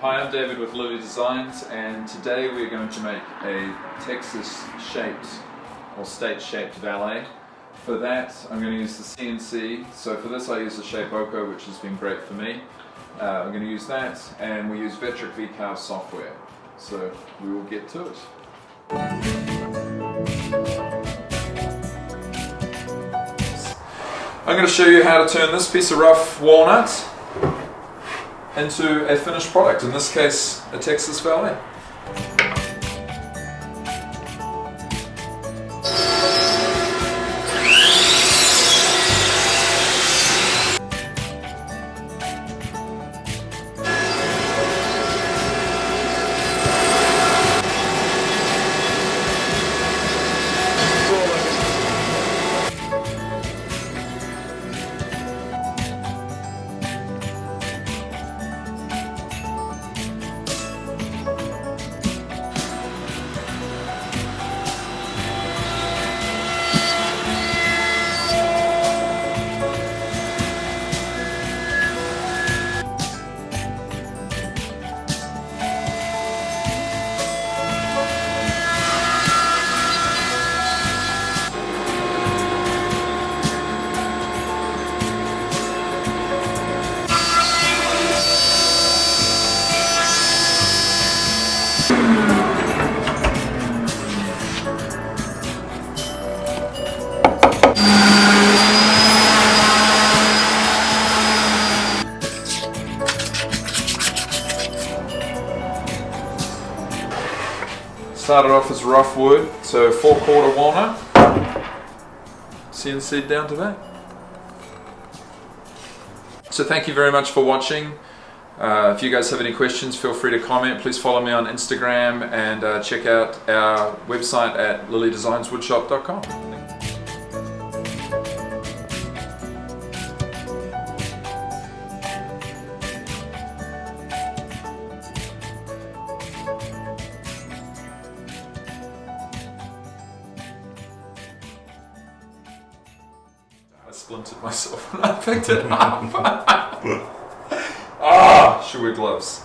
Hi, I'm David with Lily Designs, and today we're going to make a Texas-shaped or state-shaped valet. For that, I'm going to use the CNC. So for this, I use the Shapeoko, which has been great for me. I'm going to use that, and we use Vectric VCarve software. So we will get to it. I'm going to show you how to turn this piece of rough walnut into a finished product, in this case a Texas Valet. Started off as rough wood, so 4/4 walnut, CNC down to that. So thank you very much for watching. If you guys have any questions, feel free to comment. Please follow me on Instagram and check out our website at lilydesignswoodshop.com. I splintered myself when I picked it up. Ah, should wear gloves.